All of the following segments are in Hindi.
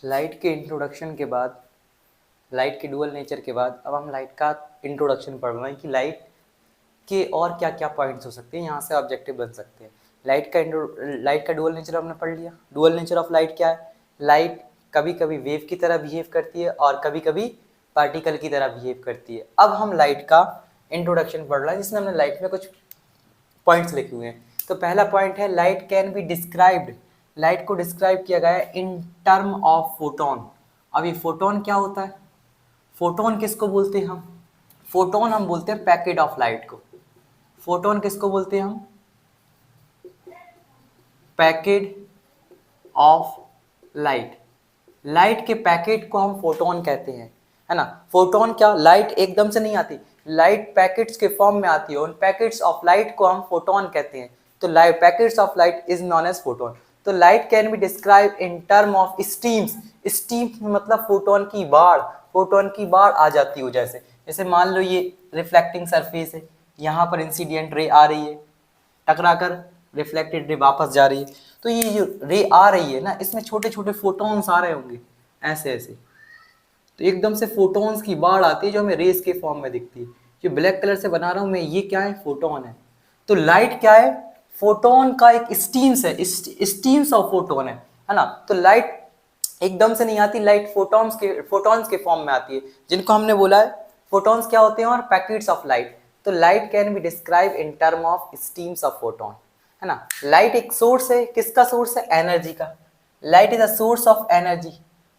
लाइट के इंट्रोडक्शन के बाद, लाइट के डुअल नेचर के बाद अब हम लाइट का इंट्रोडक्शन पढ़ रहे हैं कि लाइट के और क्या क्या पॉइंट्स हो सकते हैं, यहाँ से ऑब्जेक्टिव बन सकते हैं। लाइट का डुअल नेचर हमने पढ़ लिया। डुअल नेचर ऑफ लाइट क्या है? लाइट कभी कभी वेव की तरह बिहेव करती है और कभी कभी पार्टिकल की तरह बिहेव करती है। अब हम लाइट का इंट्रोडक्शन पढ़ रहे हैं जिसमें हमने लाइट में कुछ पॉइंट्स लिखे हुए हैं। तो पहला पॉइंट है light can be described. Light को डिस्क्राइब किया गया है इन टर्म ऑफ फोटोन। अब ये फोटोन क्या होता है? फोटोन किसको बोलते हैं हम? फोटोन हम बोलते हैं पैकेट ऑफ लाइट को। फोटोन किसको बोलते हैं हम? Packet of light. लाइट के पैकेट को हम फोटोन कहते हैं, है ना। फोटोन क्या? लाइट एकदम से नहीं आती, लाइट पैकेट्स के फॉर्म में आती है। उन पैकेट्स ऑफ लाइट को हम फोटोन कहते हैं। तो light packets of light is known as photon. तो light can be describe in term of streams. Streams मतलब फोटोन की बाढ़। फोटोन की बाढ़ आ जाती हो, जैसे जैसे मान लो ये रिफ्लेक्टिंग सरफेस है, यहाँ पर इंसिडेंट रे आ रही है, टकराकर रिफ्लेक्टेड रे वापस जा रही है। तो ये जो रे आ रही है ना, इसमें छोटे छोटे फोटोन्स आ रहे होंगे ऐसे ऐसे। तो एकदम से फोटोन्स की बाढ़ आती है जो हमें रेस के फॉर्म में दिखती है। जो ब्लैक कलर से बना रहा हूं मैं, ये क्या है? फोटोन है। तो लाइट क्या है? फोटोन का एक स्टीम्स है, स्टीम्स ऑफ फोटोन है ना। तो लाइट एकदम से नहीं आती, लाइट फोटोन्स के फॉर्म में आती है, जिनको हमने बोला है फोटोन्स क्या होते हैं और पैकेट्स ऑफ लाइट। तो light can be describe in term of stems of photon, है ना। लाइट एक सोर्स है, किसका सोर्स है? एनर्जी का। Light is a source of energy,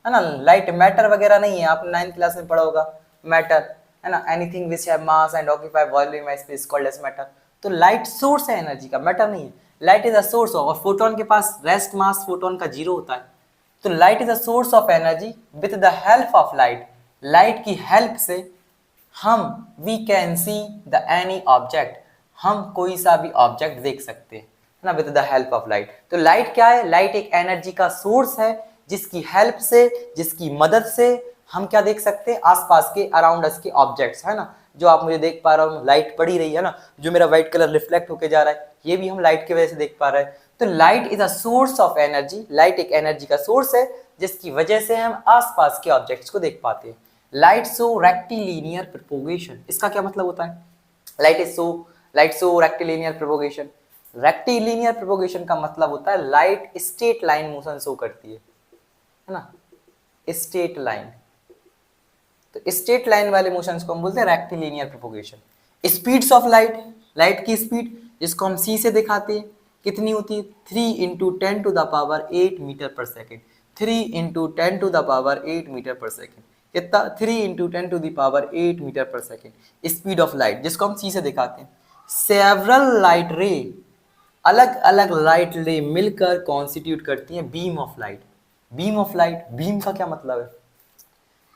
है ना। लाइट मैटर वगैरह नहीं है, आपने 9th क्लास में पढ़ा होगा मैटर, है ना। Anything which have mass and occupy volume as space called as matter. तो लाइट सोर्स है एनर्जी का, मैटर नहीं है। Light is a source of, और फोटोन के पास रेस्ट मास फोटोन का 0 होता है। तो light is a source of energy with the help of light. Light की हेल्प से हम we can see the any object, हम कोई सा भी ऑब्जेक्ट देख सकते हैं, है ना, with the help of light. तो लाइट क्या है? लाइट एक एनर्जी का सोर्स है जिसकी हेल्प से, जिसकी मदद से हम क्या देख सकते हैं? आसपास के, अराउंड अस के ऑब्जेक्ट्स, है ना। जो आप मुझे देख पा रहे हो, लाइट पड़ी रही है ना, जो मेरा व्हाइट कलर रिफ्लेक्ट होके जा रहा है, ये भी हम लाइट की वजह से देख पा रहे हैं। तो light is a source of energy. Light एक एनर्जी का सोर्स है जिसकी वजह से हम आसपास के ऑब्जेक्ट्स को देख पाते हैं। लाइट सो रेक्टिलिनियर प्रोपोगेशन, इसका क्या मतलब होता है? Light so rectilinear propagation. Rectilinear propagation का मतलब होता है light straight line motion show करती है ना, स्ट्रेट लाइन। तो स्ट्रेट लाइन वाले मोशंस को हम बोलते हैं rectilinear propagation. Speeds of light, light की स्पीड जिसको हम सी से दिखाते हैं, कितनी होती है? 3 इंटू 10⁸ मीटर पर सेकेंड। 3 इंटू 10⁸ मीटर पर सेकेंड। कितना? 3 इंटू 10⁸ मीटर पर सेकेंड स्पीड ऑफ लाइट, जिसको हम सी से दिखाते हैं। सेवरल लाइट रे, अलग अलग लाइट रे मिलकर कॉन्स्टिट्यूट करती हैं beam of light. Beam of light, beam का क्या मतलब है?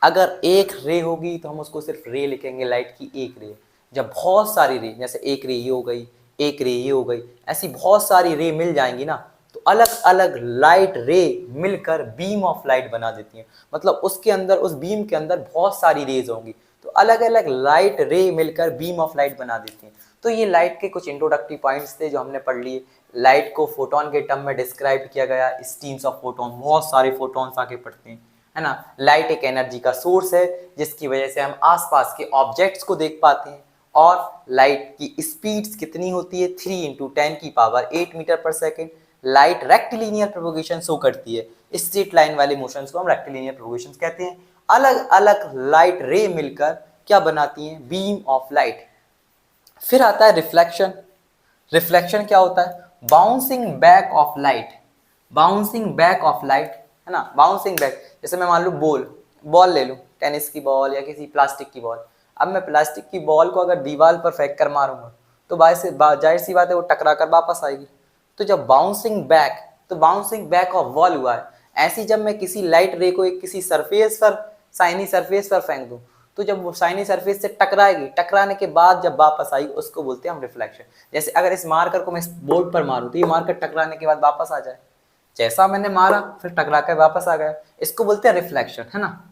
अगर एक रे होगी तो हम उसको सिर्फ रे लिखेंगे, लाइट की एक रे। जब बहुत सारी रे, जैसे एक रे ये हो गई, एक रे ये हो गई, ऐसी बहुत सारी रे मिल जाएंगी ना, तो अलग अलग लाइट रे मिलकर बीम ऑफ लाइट बना देती हैं। मतलब उसके अंदर, उस बीम के अंदर बहुत सारी रेज होंगी, तो अलग अलग लाइट रे मिलकर बीम ऑफ लाइट बना देती हैं। तो ये लाइट के कुछ इंट्रोडक्टरी पॉइंट्स थे जो हमने पढ़ लिए। लाइट को फोटोन के टर्म में डिस्क्राइब किया गया, स्ट्रीम्स ऑफ फोटोन, बहुत सारे फोटोन्स आके पड़ते हैं, है ना। लाइट एक एनर्जी का सोर्स है जिसकी वजह से हम आसपास के ऑब्जेक्ट्स को देख पाते हैं। और लाइट की स्पीड्स कितनी होती है? 3 इंटू 10⁸ मीटर पर second. Light rectilinear propagation show करती है। स्ट्रेट लाइन वाले मोशंस को हम रेक्टिलिनियर प्रोपोगेशन कहते हैं। अलग अलग लाइट रे मिलकर क्या बनाती हैं? Beam of light. फिर आता है रिफ्लेक्शन। रिफ्लेक्शन क्या होता है? Bouncing back of light. Bouncing back of light, है ना, बाउंसिंग बैक। जैसे मैं मान लू बॉल ले लूं, टेनिस की बॉल या किसी प्लास्टिक की बॉल। अब मैं प्लास्टिक की बॉल को अगर दीवार पर फेंक कर मारूंगा तो जाहिर सी बात है वो टकरा कर वापस आएगी। तो जब बाउंसिंग बैक, तो बाउंसिंग बैक ऑफ बॉल हुआ है, ऐसी जब मैं किसी लाइट रे को एक किसी सरफेस पर, शाइनी सरफेस पर फेंक दूं, तो जब वो शाइनी सरफेस से टकराएगी, टकराने के बाद जब वापस आएगी उसको बोलते हैं हम रिफ्लेक्शन। जैसे अगर इस मार्कर को मैं इस बोर्ड पर मारूं तो ये मार्कर टकराने के बाद वापस आ जाए, जैसा मैंने मारा फिर टकरा कर वापस आ गया, इसको बोलते हैं रिफ्लेक्शन, है ना।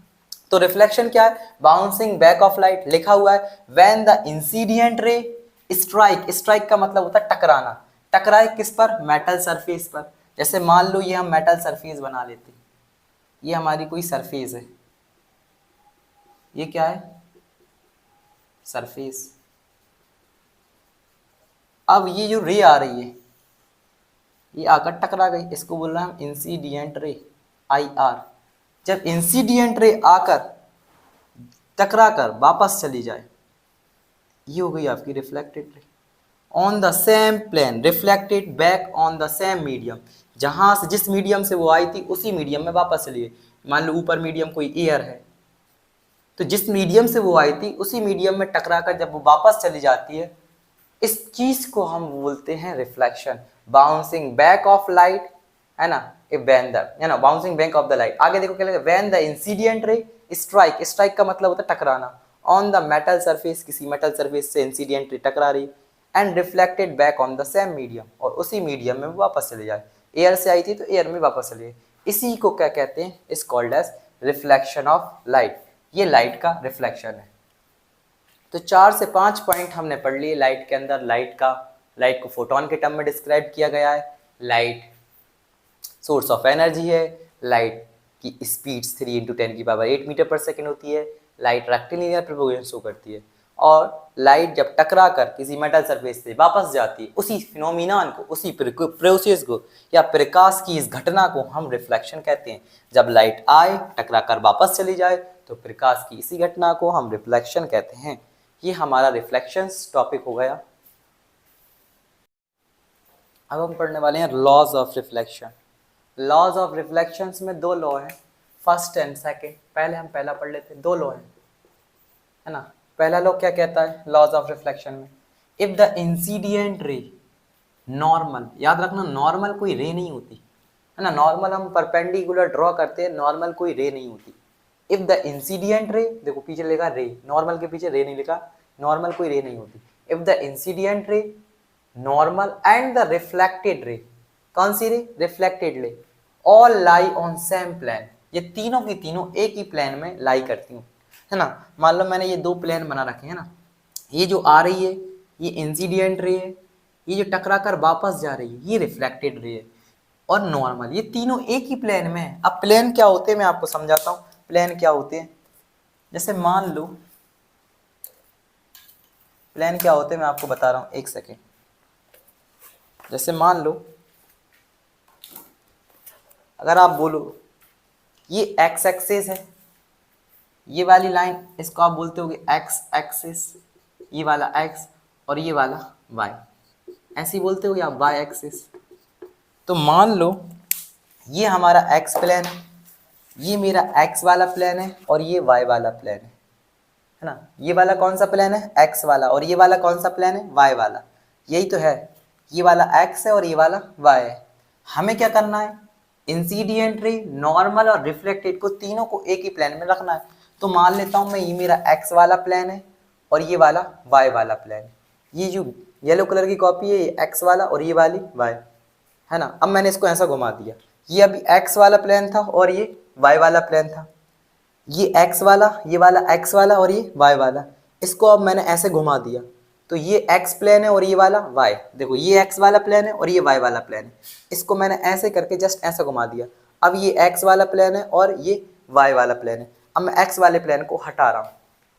तो रिफ्लेक्शन क्या है? Bouncing back of light. लिखा हुआ है when the incident ray strike, strike का मतलब होता है टकराना। टकराए किस पर? मेटल सरफेस पर। जैसे मान लो ये हम मेटल सरफेस बना लेते, ये हमारी कोई सरफेस है, ये क्या है, सरफेस। अब ये जो रे आ रही है ये आकर टकरा गई, इसको बोल रहे हैं हम इंसिडियंट रे, IR। जब इंसिडियंट रे आकर टकरा कर वापस चली जाए, ये हो गई आपकी reflected ray. On the same plane reflected back on the same medium, जहां से जिस मीडियम से वो आई थी उसी मीडियम में वापस चली गई। मान लो ऊपर मीडियम कोई एयर है, तो जिस मीडियम से वो आई थी उसी मीडियम में टकरा कर जब वो वापस चली जाती है, इस चीज को हम बोलते हैं reflection, bouncing back of light, है ना, ए व्हेन द, है ना, bouncing back of the light. आगे देखो क्या लगेगा, when the incident ray strike, strike का मतलब होता है टकराना, ऑन द मेटल सरफेस, किसी मेटल सरफेस से इंसिडेंट रे टकरा रही, and reflected back on the same medium, और उसी मीडियम में वो वापस चले जाए। एयर से आई थी तो एयर में वापस चले गई, इसी को क्या कहते हैं, is called as reflection of light. ये लाइट का रिफ्लेक्शन है। तो 4 से 5 पॉइंट हमने पढ़ लिए लाइट के अंदर। लाइट को फोटोन के टर्म में डिस्क्राइब किया गया है। लाइट सोर्स ऑफ एनर्जी है। लाइट की स्पीड्स 3 × 10⁸ मीटर पर सेकेंड होती है। लाइट रेक्टिलिनियर प्रोपगेशन शो करती है। और लाइट जब टकरा कर किसी मेटल सरफेस से वापस जाती है, उसी फिनोमिनान को, उसी प्रोसेस को या प्रकाश की इस घटना को हम रिफ्लेक्शन कहते हैं। जब लाइट आए टकरा कर वापस चली जाए तो प्रकाश की इसी घटना को हम रिफ्लेक्शन कहते हैं। ये हमारा रिफ्लेक्शंस टॉपिक हो गया। अब हम पढ़ने वाले हैं laws of reflection. Laws of reflections में 2 लॉ हैं, फर्स्ट एंड सेकंड। पहले हम पहला पढ़ लेते हैं। 2 लॉ हैं, है ना। पहला लॉ क्या कहता है लॉज ऑफ रिफ्लेक्शन में, इफ द इंसिडियंट रे नॉर्मल, याद रखना नॉर्मल कोई रे नहीं होती, है ना। नॉर्मल हम परपेंडिकुलर ड्रॉ करते हैं, नॉर्मल कोई रे नहीं होती। इफ द इंसिडियंट रे, देखो पीछे लिखा रे, नॉर्मल के पीछे रे नहीं लिखा, नॉर्मल कोई रे नहीं होती। इफ द इंसिडियंट रे, normal and the reflected ray, कौन सी ray, reflected ray, all lie on same plane, ये तीनों की तीनों एक ही प्लेन में लाई करती हूँ, है ना। मान लो मैंने ये 2 प्लेन बना रखे हैं ना, ये जो आ रही है ये इंसिडियंट रे है, ये जो टकरा कर वापस जा रही है ये रिफ्लेक्टेड रे है, और नॉर्मल, ये तीनों एक ही प्लेन में है। अब प्लेन क्या होते हैं मैं आपको समझाता हूँ, प्लेन क्या होते हैं। जैसे मान लो प्लेन क्या होते हैं मैं आपको बता रहा हूँ, एक सेकेंड। जैसे मान लो अगर आप बोलो ये एक्स एक्सिस है, ये वाली लाइन इसको आप बोलते होगे एक्स एक्सिस, ये वाला एक्स और ये वाला वाई, ऐसे ही बोलते होगे आप वाई एक्सिस। तो मान लो ये हमारा एक्स प्लेन है, ये मेरा एक्स वाला प्लेन है और ये वाई वाला प्लेन है ना। ये वाला कौन सा प्लेन है, एक्स वाला, और ये वाला कौन सा प्लेन है, वाई वाला। यही तो है, ये वाला एक्स है और ये वाला वाई है। हमें क्या करना है, इंसिडियंट रे, नॉर्मल और रिफ्लेक्टेड को तीनों को एक ही प्लेन में रखना है। तो मान लेता हूं मैं ये मेरा एक्स वाला प्लेन है और ये वाला वाई वाला प्लेन है। ये जो येलो कलर की कॉपी है ये एक्स वाला और ये वाली वाई, है ना। अब मैंने इसको ऐसा घुमा दिया, ये अभी एक्स वाला प्लेन था और ये वाई वाला प्लेन था, ये एक्स वाला, ये वाला एक्स वाला और ये वाई वाला, इसको अब मैंने ऐसे घुमा दिया तो ये एक्स प्लेन है और ये वाला वाई। देखो ये एक्स वाला प्लेन है और ये वाई वाला प्लेन है, इसको मैंने ऐसे करके जस्ट ऐसे घुमा दिया। अब ये एक्स वाला प्लेन है और ये वाई वाला प्लेन है। अब मैं एक्स वाले प्लेन को हटा रहा हूँ,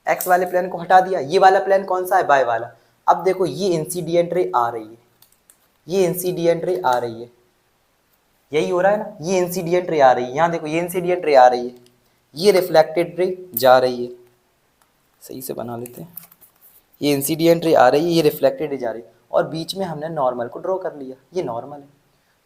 एक्स वाले प्लेन को हटा दिया, ये वाला प्लेन कौन सा है, वाई वाला। अब देखो ये इंसिडियंट रे आ रही है, ये इंसिडियंट रे आ रही है, यही हो रहा है ना, ये इंसिडियंट रे आ रही है। यहाँ देखो ये इंसिडियंट रे आ रही है, ये रिफ्लेक्टेड रे जा रही है, सही से बना लेते हैं। ये इंसिडियंट रे आ रही है, ये रिफ्लेक्टेड रे जा रही है, और बीच में हमने नॉर्मल को ड्रॉ कर लिया, ये नॉर्मल है।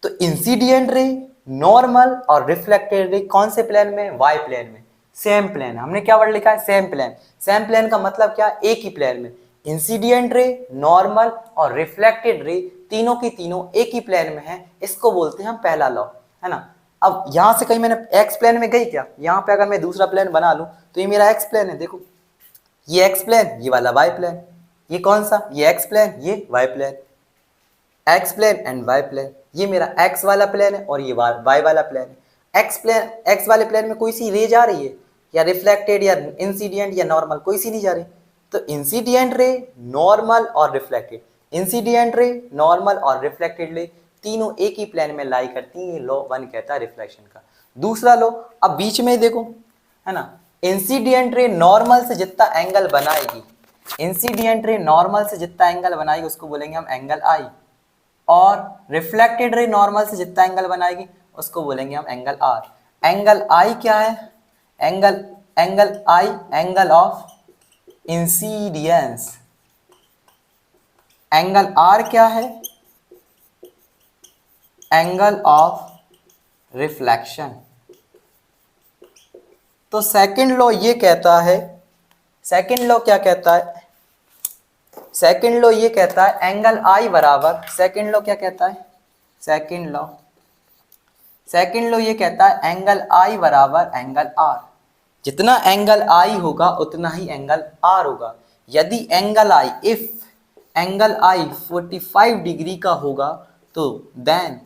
तो इंसिडियंट रे, नॉर्मल और रिफ्लेक्टेड रे कौन से प्लेन में, वाई प्लेन में, सेम प्लेन। हमने क्या वर्ड लिखा है, सेम प्लेन। सेम प्लेन का मतलब क्या, एक ही प्लेन में। इंसिडियंट रे, नॉर्मल और रिफ्लेक्टेड रे तीनों की तीनों एक ही प्लेन में है, इसको बोलते हैं हम पहला लॉ, है ना। अब यहां से कहीं मैंने एक्स प्लेन में गई क्या, यहां पे अगर मैं दूसरा प्लेन बना लूं तो ये मेरा एक्स प्लेन है, देखो ये एक्स प्लेन, ये वाला वाई प्लेन, ये कौन सा, ये एक्स प्लेन, ये Y plane, X plane and Y plane. ये मेरा एक्स वाला प्लेन है और ये वाई वाला प्लेन है। एक्स प्लेन, एक्स वाले प्लेन में कोई सी रे जा रही है, या रिफ्लेक्टेड या इंसिडियंट या नॉर्मल, कोई सी नहीं जा रही। तो इंसिडियंट रे, नॉर्मल और रिफ्लेक्टेड, इंसिडियंट रे, नॉर्मल और रिफ्लेक्टेड रे तीनों एक ही प्लेन में लाई करती हैं, ये लॉ 1 कहता है रिफ्लेक्शन का। दूसरा लो, अब बीच में ही देखो, है ना, इंसिडेंट रे नॉर्मल से जितना एंगल बनाएगी, इंसिडेंट रे नॉर्मल से जितना एंगल बनाएगी उसको बोलेंगे हम एंगल आई, और रिफ्लेक्टेड रे नॉर्मल से जितना एंगल बनाएगी उसको बोलेंगे हम एंगल आर। एंगल आई क्या है? Angle angle i angle of incidence. Angle r क्या है? Angle of reflection. तो सेकंड लॉ ये कहता है, सेकंड लॉ क्या कहता है? सेकंड लॉ ये कहता है एंगल आई बराबर, सेकंड लॉ क्या कहता है? सेकंड लॉ ये कहता है एंगल आई बराबर एंगल आर। जितना एंगल आई होगा उतना ही एंगल आर होगा। यदि angle I, if angle I 45 degree का होगा तो देन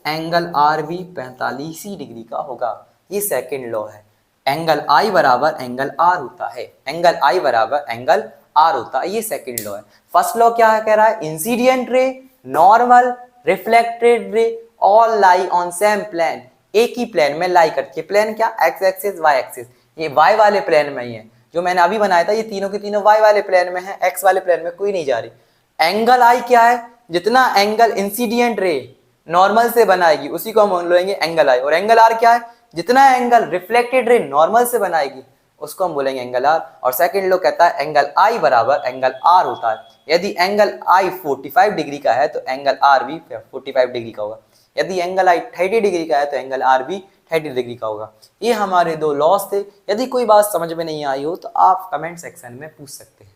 एंगल आर भी 45 डिग्री का होगा। ये सेकंड लॉ है। एंगल आई बराबर एंगल आर होता है, एंगल आई बराबर एंगल आर होता है, ये सेकंड लॉ है। फर्स्ट लॉ क्या कह रहा है? Incident ray, normal, reflected ray all lie on same plane, एक ही प्लेन में लाई करती है। प्लेन क्या? X axis, Y axis. ये वाई वाले प्लेन में ही है, जो मैंने अभी बनाया था ये तीनों के तीनों वाई वाले प्लेन में है, एक्स वाले प्लेन में कोई नहीं जा रही। एंगल आई क्या है? जितना एंगल इंसिडेंट रे नॉर्मल से बनाएगी उसी को हम बोलेंगे एंगल आई। और एंगल आर क्या है? जितना एंगल रिफ्लेक्टेड रे नॉर्मल से बनाएगी उसको हम बोलेंगे एंगल आर। और सेकंड लॉ कहता है एंगल आई बराबर एंगल आर होता है। यदि एंगल आई 45 डिग्री का है तो एंगल आर भी 45 डिग्री का होगा। यदि एंगल आई 30 डिग्री का है तो एंगल आर भी 30 डिग्री का होगा। ये हमारे दो लॉस थे। यदि कोई बात समझ में नहीं आई हो तो आप कमेंट सेक्शन में पूछ सकते हैं।